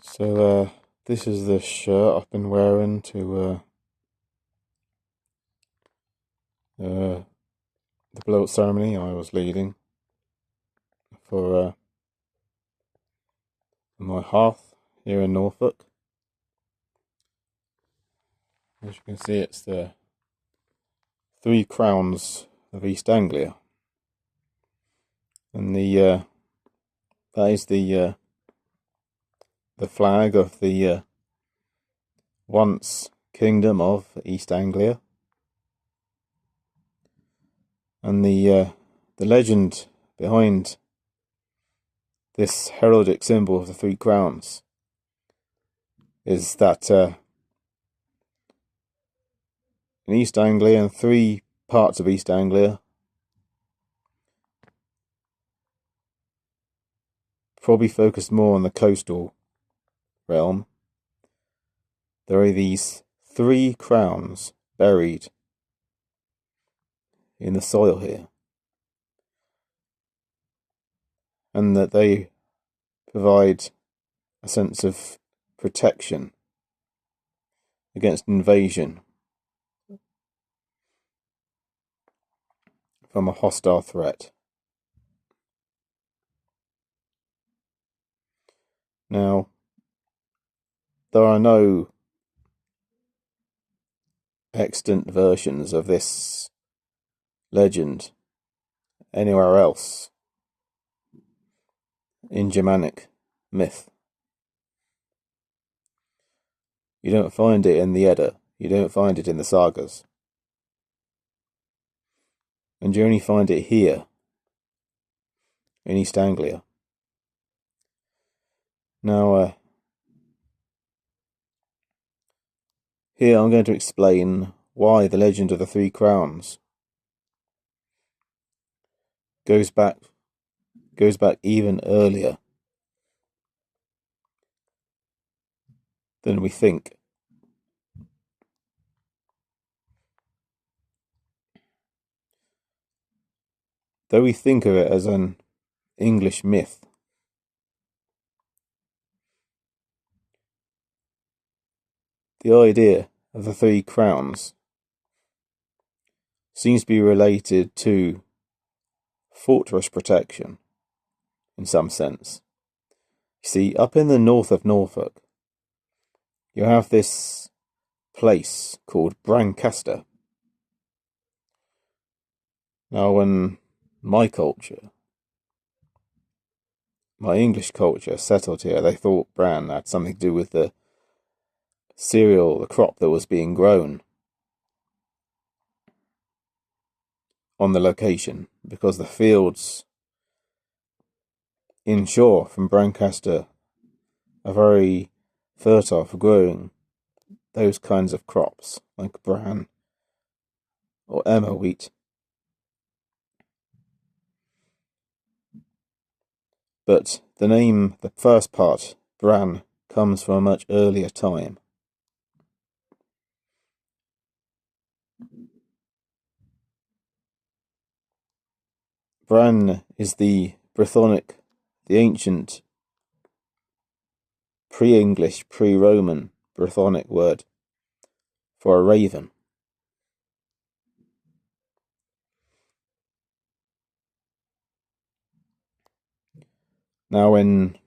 So this is the shirt I've been wearing to the blow-up ceremony I was leading for my hearth here in Norfolk. As you can see, it's the Three Crowns of East Anglia, and that is the flag of the once Kingdom of East Anglia, and the legend behind this heraldic symbol of the Three Crowns is that in East Anglia and three parts of East Anglia, probably focused more on the coastal realm, there are these three crowns buried in the soil here, and that they provide a sense of protection against invasion from a hostile threat. Now, there are no extant versions of this legend anywhere else in Germanic myth. You don't find it in the Edda, you don't find it in the sagas, and you only find it here in East Anglia. Now, here I'm going to explain why the legend of the Three Crowns goes back even earlier than we think. Though we think of it as an English myth, the idea of the Three Crowns seems to be related to fortress protection in some sense. You see, up in the north of Norfolk, you have this place called Brancaster. Now, when my English culture settled here, they thought Bran had something to do with the cereal, the crop that was being grown on the location, because the fields inshore from Brancaster are very fertile for growing those kinds of crops, like bran or emmer wheat. But the name, the first part, Bran, comes from a much earlier time. Bran is the Brythonic, the ancient pre-English, pre-Roman Brythonic word for a raven. Now, in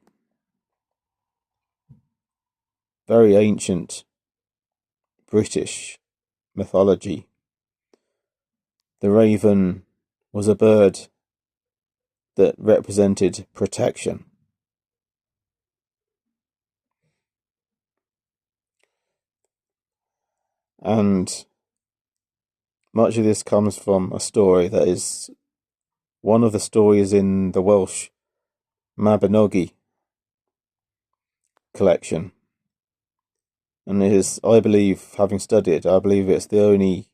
very ancient British mythology, the raven was a bird that represented protection. And much of this comes from a story that is one of the stories in the Welsh Mabinogi collection. And it is, I believe, having studied it, I believe it's the only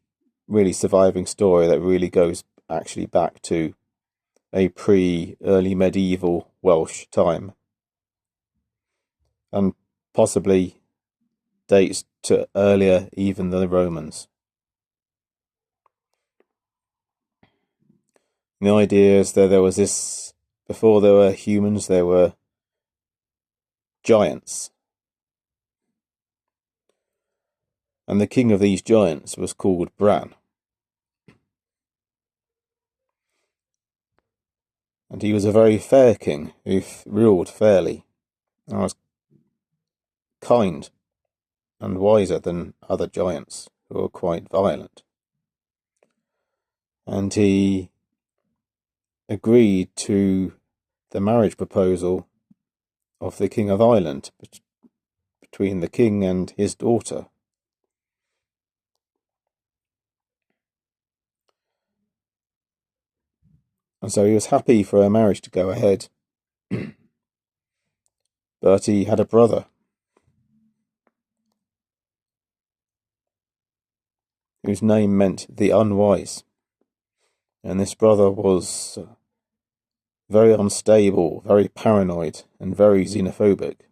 really surviving story that really goes actually back to a pre-early medieval Welsh time, and possibly dates to earlier even than the Romans. And the idea is that there was this, before there were humans, there were giants, And the king of these giants was called Bran. And he was a very fair king who ruled fairly and was kind and wiser than other giants who were quite violent. And he agreed to the marriage proposal of the King of Ireland between the king and his daughter. And so he was happy for her marriage to go ahead. But he had a brother whose name meant the unwise. And this brother was very unstable, very paranoid, and very xenophobic.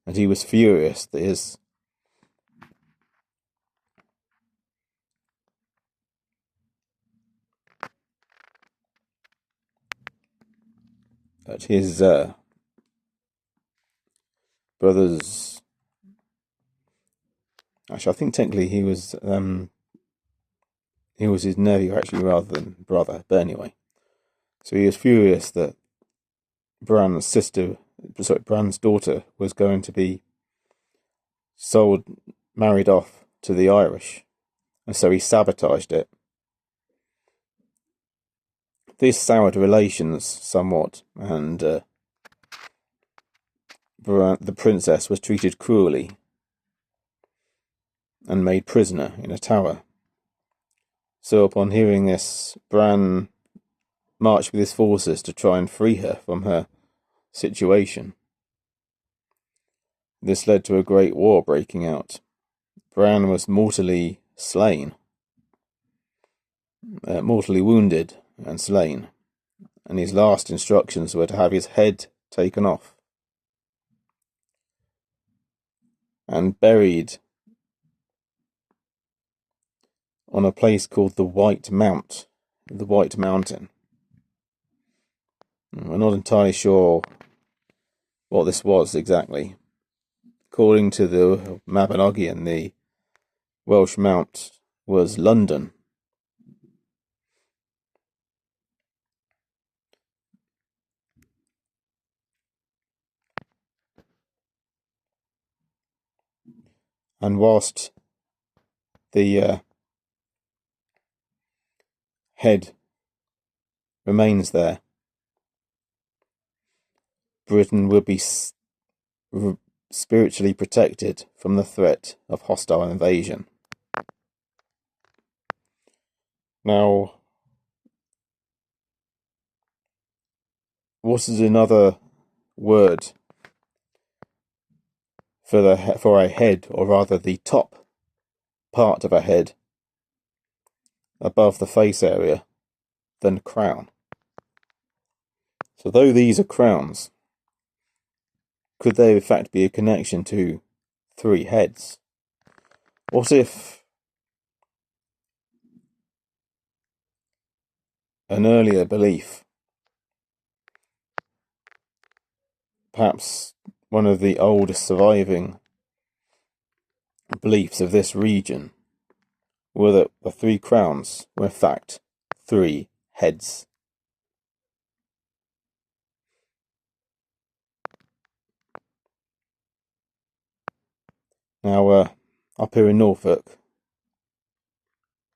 And he was furious that his brother's... Actually, I think technically he was his nephew, actually, rather than brother. But anyway, so he was furious that Bran's daughter was going to be married off to the Irish, and so he sabotaged it. This soured relations somewhat, and the princess was treated cruelly and made prisoner in a tower. So upon hearing this, Bran marched with his forces to try and free her from her situation. This led to a great war breaking out. Bran was mortally wounded and slain, and his last instructions were to have his head taken off and buried on a place called the White Mountain. We're not entirely sure what this was exactly. According to the Mabinogion, the Welsh Mount was London. And whilst the head remains there, Britain will be spiritually protected from the threat of hostile invasion. Now, what is another word for a head, or rather the top part of a head above the face area, than crown? So though these are crowns, could there in fact be a connection to three heads? What if an earlier belief, perhaps one of the oldest surviving beliefs of this region, were that the three crowns were in fact three heads? Now, up here in Norfolk,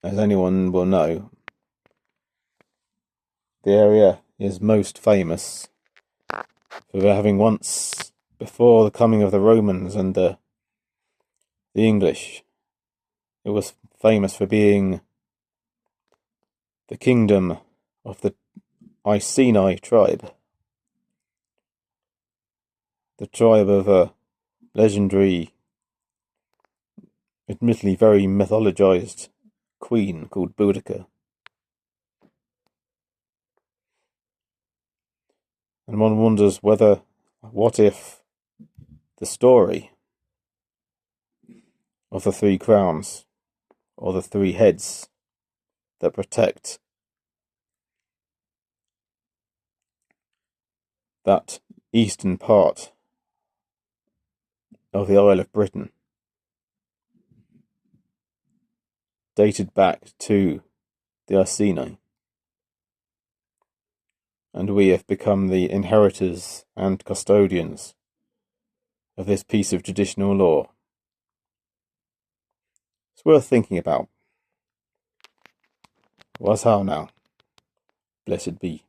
as anyone will know, the area is most famous for having once, before the coming of the Romans and the English, it was famous for being the kingdom of the Iceni tribe, the tribe of a legendary, admittedly very mythologized queen called Boudica. And one wonders what if the story of the three crowns, or the three heads that protect that eastern part of the Isle of Britain, dated back to the Iceni, and we have become the inheritors and custodians of this piece of traditional law. It's worth thinking about. Was how now? Blessed be.